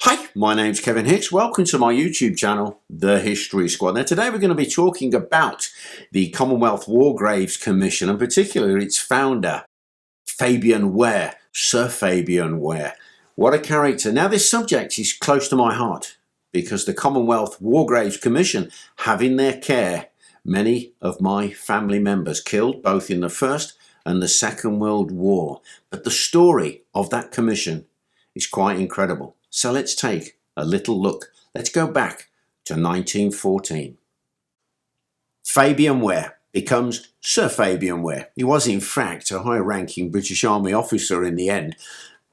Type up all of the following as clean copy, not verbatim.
Hi, my name's Kevin Hicks. Welcome to my YouTube channel, The History Squad. Now today we're going to be talking about the Commonwealth War Graves Commission, and particularly its founder, Fabian Ware, Sir Fabian Ware. What a character. Now this subject is close to my heart because the Commonwealth War Graves Commission have in their care many of my family members killed both in the First and the Second World War. But the story of that commission is quite incredible. So let's take a little look. Let's go back to 1914. Fabian Ware becomes Sir Fabian Ware. He was in fact a high-ranking British Army officer in the end,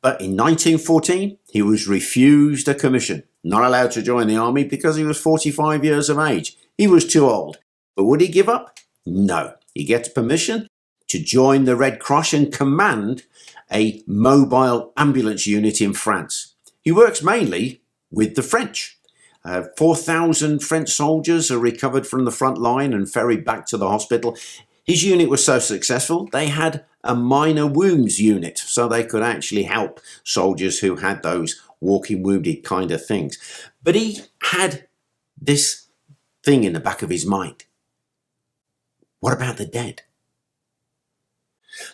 but in 1914 he was refused a commission, not allowed to join the army because he was 45 years of age. He was too old. But would he give up? No. He gets permission to join the Red Cross and command a mobile ambulance unit in France. He works mainly with the French. 4,000 French soldiers are recovered from the front line and ferried back to the hospital. His unit was so successful, they had a minor wounds unit, so they could actually help soldiers who had those walking wounded kind of things. But he had this thing in the back of his mind. What about the dead?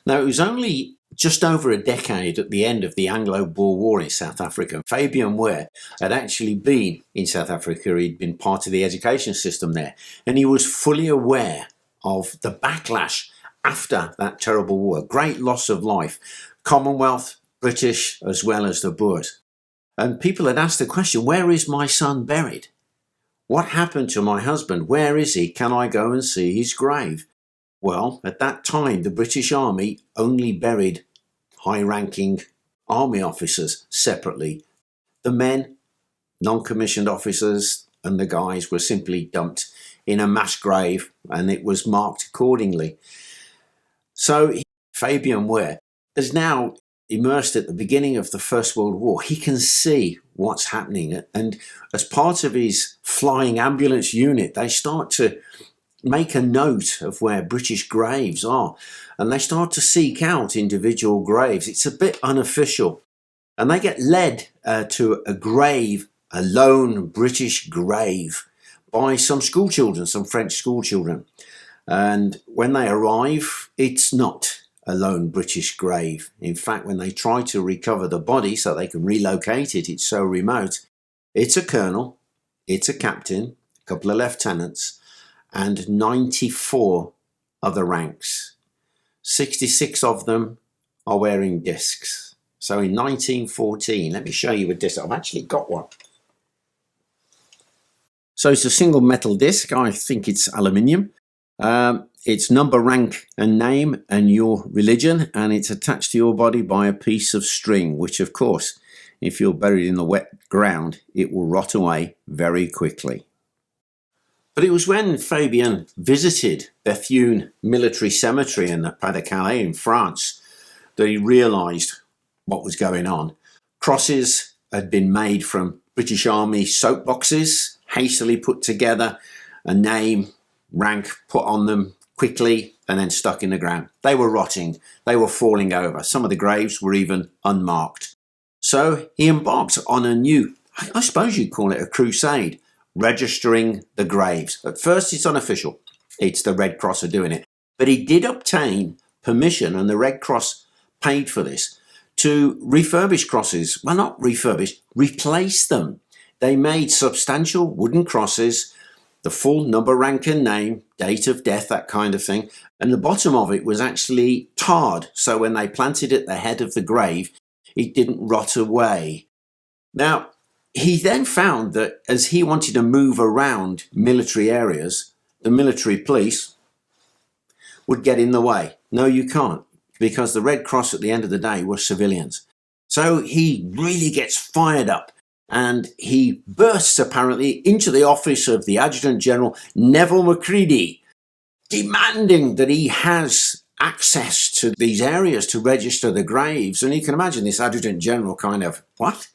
Now, it was only just over a decade at the end of the Anglo-Boer War in South Africa. Fabian Ware had actually been in South Africa. He'd been part of the education system there, and he was fully aware of the backlash after that terrible war. Great loss of life, Commonwealth, British, as well as the Boers. And people had asked the question, where is my son buried? What happened to my husband? Where is he? Can I go and see his grave? Well, at that time, the British Army only buried high-ranking army officers separately. The men, non-commissioned officers, and the guys were simply dumped in a mass grave, and it was marked accordingly. So Fabian Ware is now immersed at the beginning of the First World War. He can see what's happening, and as part of his flying ambulance unit, they start to make a note of where British graves are, and they start to seek out individual graves. It's a bit unofficial, and they get led to a grave, a lone British grave, by some schoolchildren, some French schoolchildren. And when they arrive, it's not a lone British grave. In fact, when they try to recover the body so they can relocate it, it's so remote, it's a colonel, it's a captain, a couple of lieutenants, and 94 other ranks. 66 of them are wearing discs. So in 1914, let me show you a disc. I've actually got one. So it's a single metal disc. I think it's aluminium. It's number, rank and name and your religion, and it's attached to your body by a piece of string, which of course, if you're buried in the wet ground, it will rot away very quickly. But it was when Fabian visited Bethune Military Cemetery in the Pas-de-Calais in France that he realised what was going on. Crosses had been made from British Army soap boxes, hastily put together, a name, rank put on them quickly, and then stuck in the ground. They were rotting, they were falling over. Some of the graves were even unmarked. So he embarked on a new, I suppose you'd call it a crusade, registering the graves. At first it's unofficial, it's the Red Cross are doing it, but he did obtain permission, and the Red Cross paid for this, to refurbish crosses. Well, not refurbish, replace them. They made substantial wooden crosses, the full number, rank and name, date of death, that kind of thing, and the bottom of it was actually tarred, so when they planted it at the head of the grave it didn't rot away. Now he then found that as he wanted to move around military areas, the military police would get in the way. No, you can't, because the Red Cross at the end of the day were civilians. So he really gets fired up, and he bursts apparently into the office of the Adjutant General Neville Macready, demanding that he has access to these areas to register the graves. And you can imagine this Adjutant General kind of, what?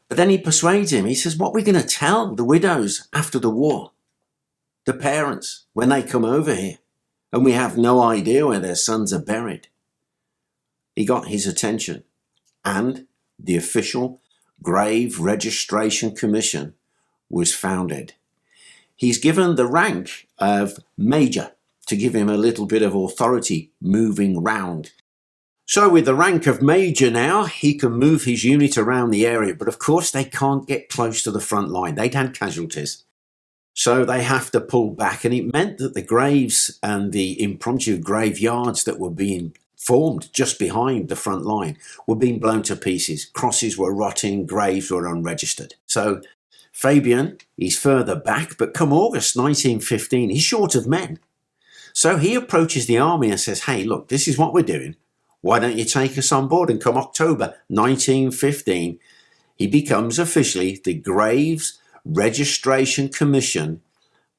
But then he persuades him. He says, what are we going to tell the widows after the war? The parents, when they come over here, and we have no idea where their sons are buried. He got his attention, and the official Grave Registration Commission was founded. He's given the rank of Major to give him a little bit of authority moving round. So with the rank of Major now, he can move his unit around the area, but of course they can't get close to the front line. They'd had casualties. So they have to pull back, and it meant that the graves and the impromptu graveyards that were being formed just behind the front line were being blown to pieces. Crosses were rotting, graves were unregistered. So Fabian is further back, but come August 1915, he's short of men. So he approaches the army and says, hey, look, this is what we're doing. Why don't you take us on board? And come October 1915, he becomes officially the Graves Registration Commission,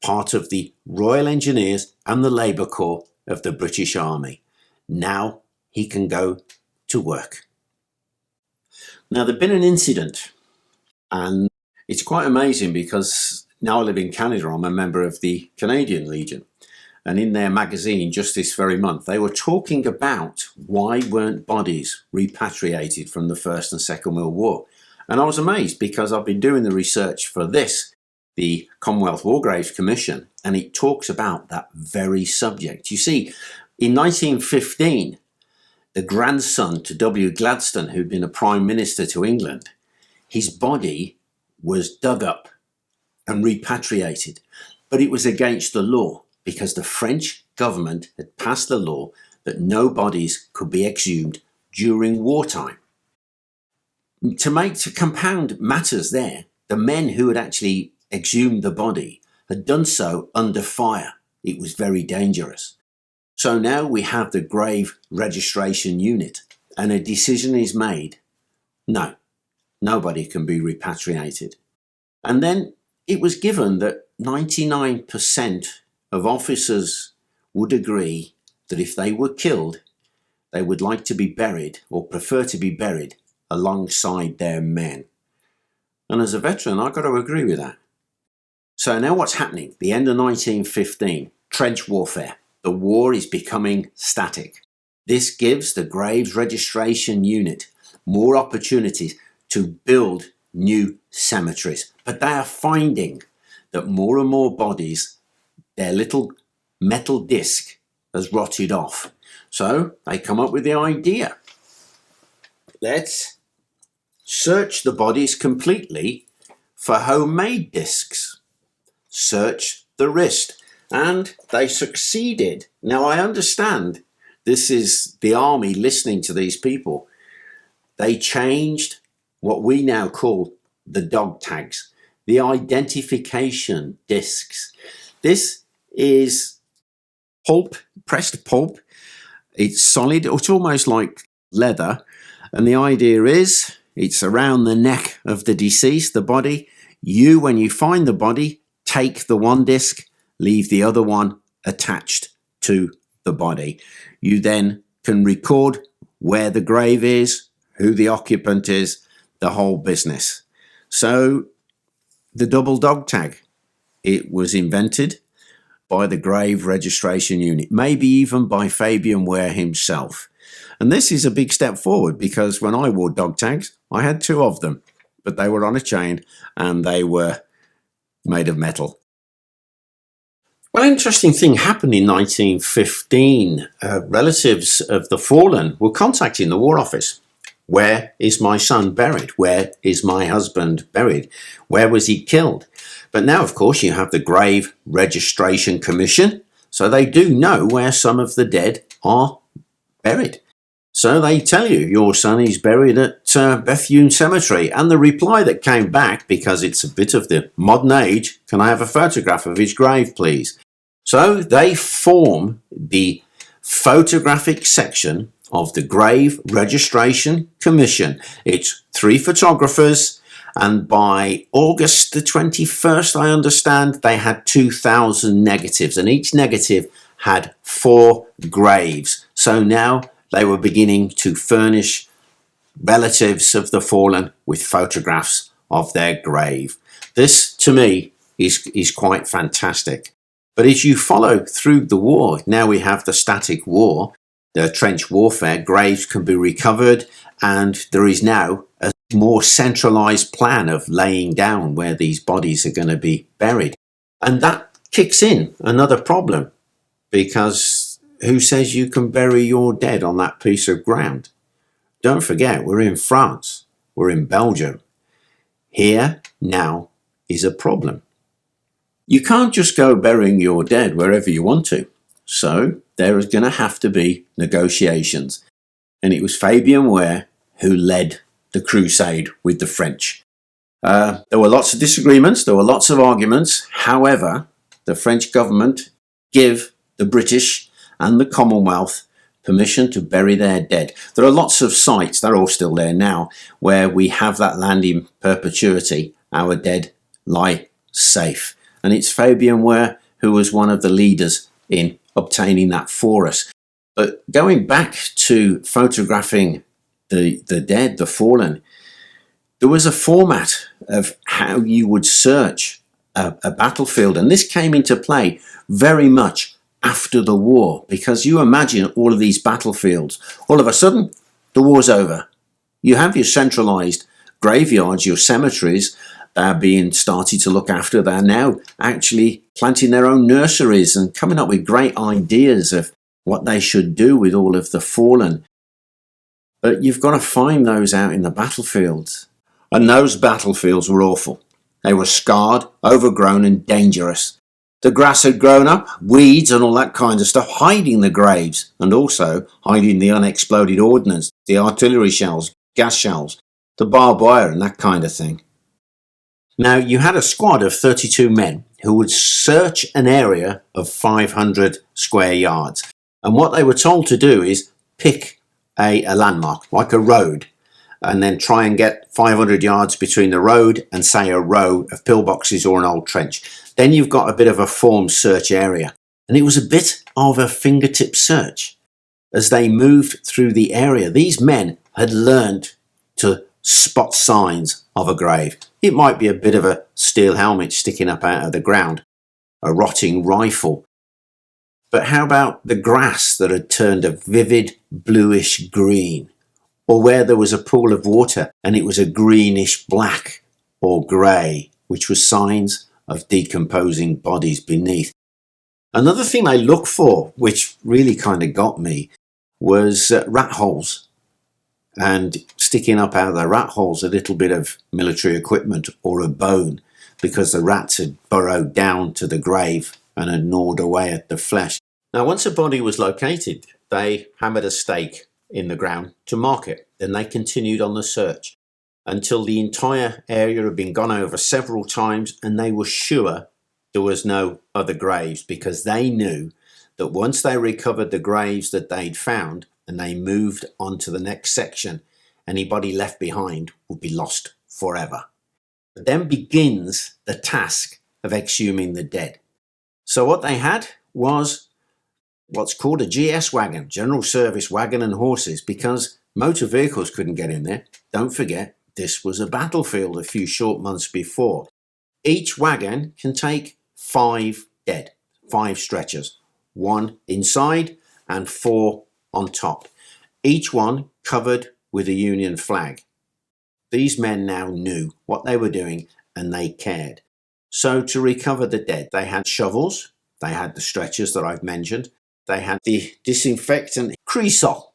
part of the Royal Engineers and the Labour Corps of the British Army. Now he can go to work. Now there'd been an incident, and it's quite amazing because now I live in Canada. I'm a member of the Canadian Legion. And in their magazine just this very month, they were talking about why weren't bodies repatriated from the First and Second World War. And I was amazed because I've been doing the research for this, the Commonwealth War Graves Commission, and it talks about that very subject. You see, in 1915, the grandson to W. Gladstone, who'd been a Prime Minister to England, his body was dug up and repatriated, but it was against the law because the French government had passed a law that no bodies could be exhumed during wartime. To compound matters there, the men who had actually exhumed the body had done so under fire. It was very dangerous. So now we have the Grave Registration Unit, and a decision is made. No, nobody can be repatriated. And then it was given that 99% of officers would agree that if they were killed, they would like to be buried or prefer to be buried alongside their men. And as a veteran, I've got to agree with that. So now what's happening? The end of 1915, trench warfare. The war is becoming static. This gives the Graves Registration Unit more opportunities to build new cemeteries. But they are finding that more and more bodies, their little metal disc has rotted off. So they come up with the idea. Let's search the bodies completely for homemade discs. Search the wrist. And they succeeded. Now I understand this is the army listening to these people. They changed what we now call the dog tags, the identification discs. This is pulp, pressed pulp. It's solid. It's almost like leather. And the idea is it's around the neck of the deceased, the body. You, when you find the body, take the one disc, leave the other one attached to the body. You then can record where the grave is, who the occupant is, the whole business. So the double dog tag, it was invented by the Grave Registration Unit, maybe even by Fabian Ware himself. And this is a big step forward because when I wore dog tags, I had two of them, but they were on a chain and they were made of metal. Well, an interesting thing happened in 1915. Relatives of the fallen were contacting the War Office. Where is my son buried? Where is my husband buried? Where was he killed? But now, of course, you have the Grave Registration Commission, so they do know where some of the dead are buried. So they tell you your son is buried at Bethune Cemetery. And the reply that came back, because it's a bit of the modern age, can I have a photograph of his grave, please? So they form the photographic section of the Grave Registration Commission. It's 3 photographers, and by August the 21st, I understand, they had 2,000 negatives, and each negative had 4 graves. So now they were beginning to furnish relatives of the fallen with photographs of their grave. This, to me, is quite fantastic. But as you follow through the war, now we have the static war, the trench warfare, graves can be recovered, and there is now a more centralized plan of laying down where these bodies are going to be buried. And that kicks in another problem, because who says you can bury your dead on that piece of ground? Don't forget, we're in France, we're in Belgium. Here now is a problem. You can't just go burying your dead wherever you want to. So there is going to have to be negotiations. And it was Fabian Ware who led the crusade with the French. There were lots of disagreements, there were lots of arguments. However, the French government give the British and the Commonwealth permission to bury their dead. There are lots of sites, they're all still there now, where we have that land in perpetuity. Our dead lie safe. And it's Fabian Ware who was one of the leaders in obtaining that for us. But going back to photographing the dead, the fallen, there was a format of how you would search a battlefield. And this came into play very much after the war, because you imagine all of these battlefields, all of a sudden the war's over. You have your centralized graveyards, your cemeteries, they're being started to look after. They're now actually planting their own nurseries and coming up with great ideas of what they should do with all of the fallen. But you've got to find those out in the battlefields. And those battlefields were awful. They were scarred, overgrown and dangerous. The grass had grown up, weeds and all that kind of stuff, hiding the graves and also hiding the unexploded ordnance, the artillery shells, gas shells, the barbed wire and that kind of thing. Now, you had a squad of 32 men who would search an area of 500 square yards. And what they were told to do is pick a landmark, like a road, and then try and get 500 yards between the road and, say, a row of pillboxes or an old trench. Then you've got a bit of a formed search area. And it was a bit of a fingertip search. As they moved through the area, these men had learned to spot signs of a grave. It might be a bit of a steel helmet sticking up out of the ground, a rotting rifle. But how about the grass that had turned a vivid bluish green? Or where there was a pool of water and it was a greenish black or grey, which was signs of decomposing bodies beneath. Another thing I looked for, which really kind of got me, was rat holes. And sticking up out of the rat holes a little bit of military equipment or a bone, because the rats had burrowed down to the grave and had gnawed away at the flesh. Now, once a body was located, they hammered a stake in the ground to mark it. Then they continued on the search until the entire area had been gone over several times and they were sure there was no other graves, because they knew that once they recovered the graves that they'd found and they moved on to the next section, anybody left behind would be lost forever. But then begins the task of exhuming the dead. So what they had was what's called a GS wagon, general service wagon, and horses, because motor vehicles couldn't get in there. Don't forget, this was a battlefield a few short months before. Each wagon can take 5 dead, 5 stretchers, 1 inside and 4 on top, each one covered with a Union flag. These men now knew what they were doing and they cared. So to recover the dead, they had shovels, they had the stretchers that I've mentioned, they had the disinfectant cresol,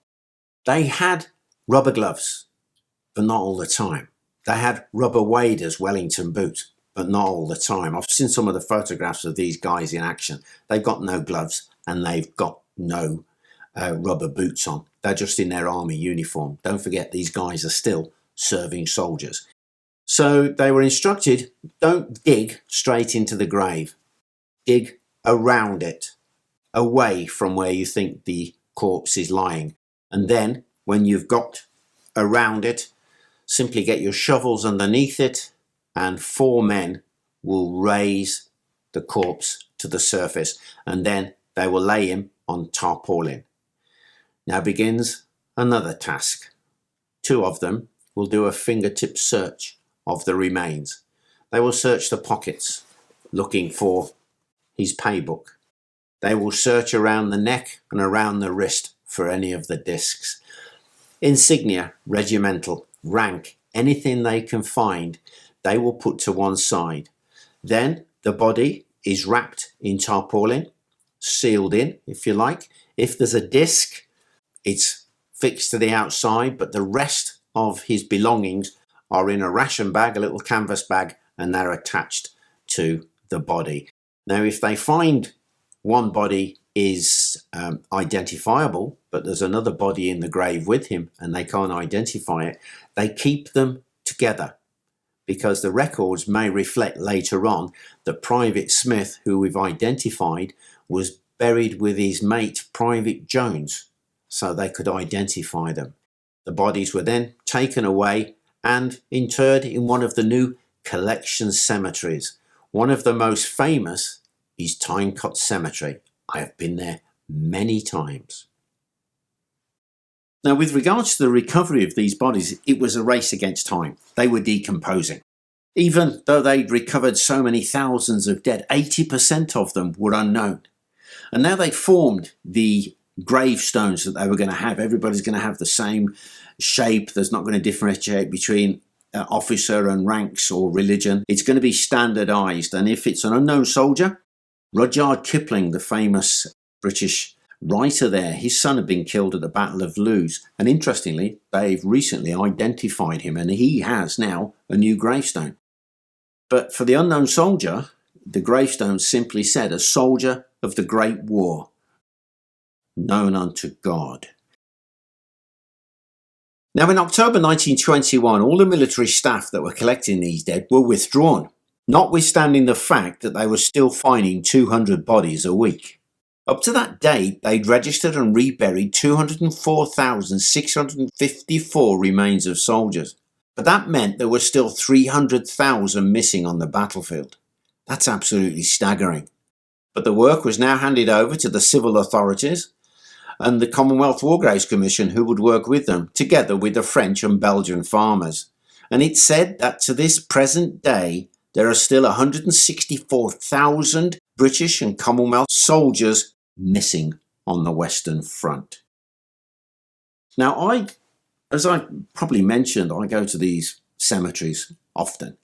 they had rubber gloves, but not all the time. They had rubber waders, Wellington boots, but not all the time. I've seen some of the photographs of these guys in action. They've got no gloves and they've got no rubber boots on. They're just in their army uniform. Don't forget, these guys are still serving soldiers. So they were instructed, don't dig straight into the grave. Dig around it, away from where you think the corpse is lying. And then when you've got around it, simply get your shovels underneath it and 4 men will raise the corpse to the surface, and then they will lay him on tarpaulin. Now begins another task. 2 of them will do a fingertip search of the remains. They will search the pockets looking for his paybook. They will search around the neck and around the wrist for any of the discs. Insignia, regimental, rank, anything they can find, they will put to one side. Then the body is wrapped in tarpaulin, sealed in, if you like. If there's a disc, it's fixed to the outside, but the rest of his belongings are in a ration bag, a little canvas bag, and they're attached to the body. Now, if they find one body is identifiable, but there's another body in the grave with him and they can't identify it, they keep them together, because the records may reflect later on that Private Smith, who we've identified, was buried with his mate Private Jones, so they could identify them. The bodies were then taken away and interred in one of the new collection cemeteries. One of the most famous is Tyncott Cemetery. I have been there many times. Now, with regards to the recovery of these bodies, it was a race against time. They were decomposing. Even though they'd recovered so many thousands of dead, 80% of them were unknown. And now they formed the gravestones that they were going to have. Everybody's going to have the same shape. There's not going to differentiate between officer and ranks or religion. It's going to be standardized. And if it's an unknown soldier, Rudyard Kipling, the famous British writer there, his son had been killed at the Battle of Lewes. And interestingly, they've recently identified him and he has now a new gravestone. But for the unknown soldier, the gravestone simply said, a soldier of the Great War, known unto God. Now, in October 1921, all the military staff that were collecting these dead were withdrawn, notwithstanding the fact that they were still finding 200 bodies a week. Up to that date, they'd registered and reburied 204,654 remains of soldiers. But that meant there were still 300,000 missing on the battlefield. That's absolutely staggering. But the work was now handed over to the civil authorities and the Commonwealth War Graves Commission, who would work with them, together with the French and Belgian farmers. And it said that to this present day, there are still 164,000 British and Commonwealth soldiers missing on the Western Front. Now, as I probably mentioned, I go to these cemeteries often.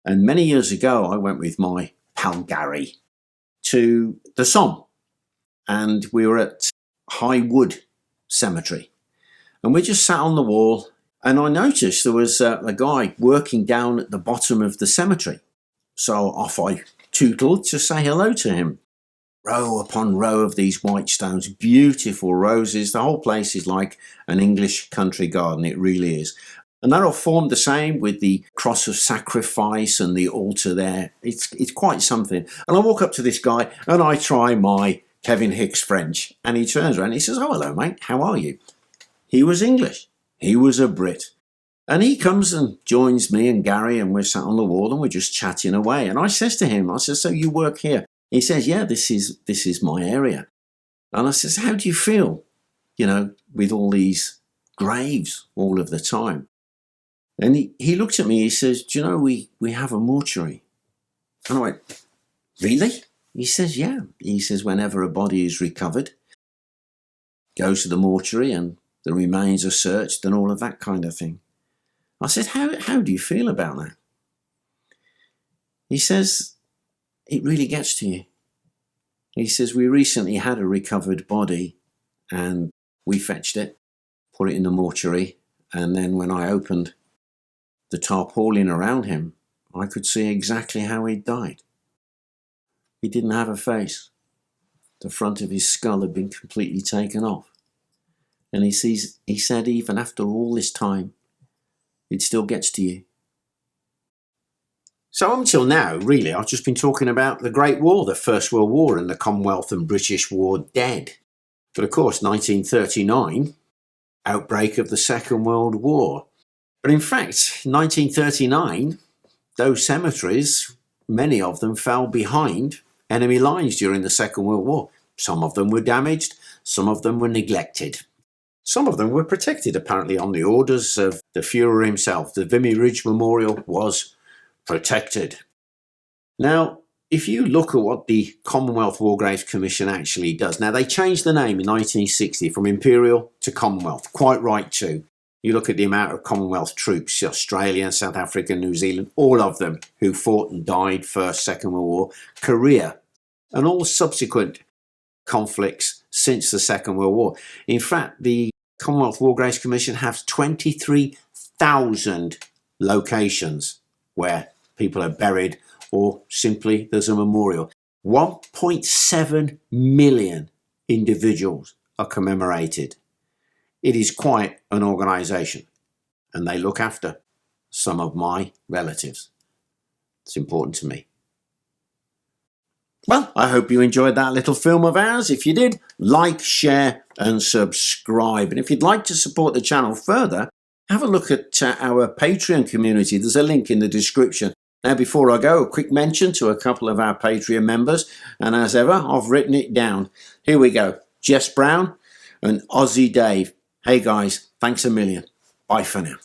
And many years ago, I went with my pal Gary to the Somme. And we were at High Wood Cemetery. And we just sat on the wall. And I noticed there was a guy working down at the bottom of the cemetery. So off I tootled to say hello to him. Row upon row of these white stones, beautiful roses. The whole place is like an English country garden. It really is. And they're all formed the same with the cross of sacrifice and the altar there. It's quite something. And I walk up to this guy and I try my Kevin Hicks French. And he turns around and he says, "Oh, hello, mate. How are you?" He was English. He was a Brit. And he comes and joins me and Gary, and we're sat on the wall and we're just chatting away. And I says to him, I says, "So you work here?" He says, "Yeah, this is my area." And I says, "How do you feel, with all these graves all of the time?" And he looked at me, he says, "Do you know, we have a mortuary?" And I went, "Really?" He says, "Yeah." He says, whenever a body is recovered, goes to the mortuary and the remains are searched and all of that kind of thing. I said, how do you feel about that?" He says, "It really gets to you." He says, "We recently had a recovered body and we fetched it, put it in the mortuary, and then when I opened the tarpaulin around him, I could see exactly how he'd died. He didn't have a face. The front of his skull had been completely taken off. And he said, even after all this time, it still gets to you." So until now, really, I've just been talking about the Great War, the First World War, and the Commonwealth and British War dead. But of course, 1939, outbreak of the Second World War. But in fact, 1939, those cemeteries, many of them fell behind enemy lines during the Second World War. Some of them were damaged, some of them were neglected. Some of them were protected, apparently, on the orders of the Führer himself. The Vimy Ridge Memorial was protected. Now, if you look at what the Commonwealth War Graves Commission actually does, now they changed the name in 1960 from Imperial to Commonwealth, quite right too. You look at the amount of Commonwealth troops, Australia, South Africa, New Zealand, all of them who fought and died First, Second World War, Korea, and all subsequent conflicts since the Second World War. In fact, the Commonwealth War Graves Commission has 23,000 locations where people are buried or simply there's a memorial. 1.7 million individuals are commemorated. It is quite an organisation, and they look after some of my relatives. It's important to me. Well, I hope you enjoyed that little film of ours. If you did, like, share and subscribe. And if you'd like to support the channel further, have a look at our Patreon community. There's a link in the description. Now, before I go, a quick mention to a couple of our Patreon members. And as ever, I've written it down. Here we go. Jess Brown and Aussie Dave. Hey guys, thanks a million. Bye for now.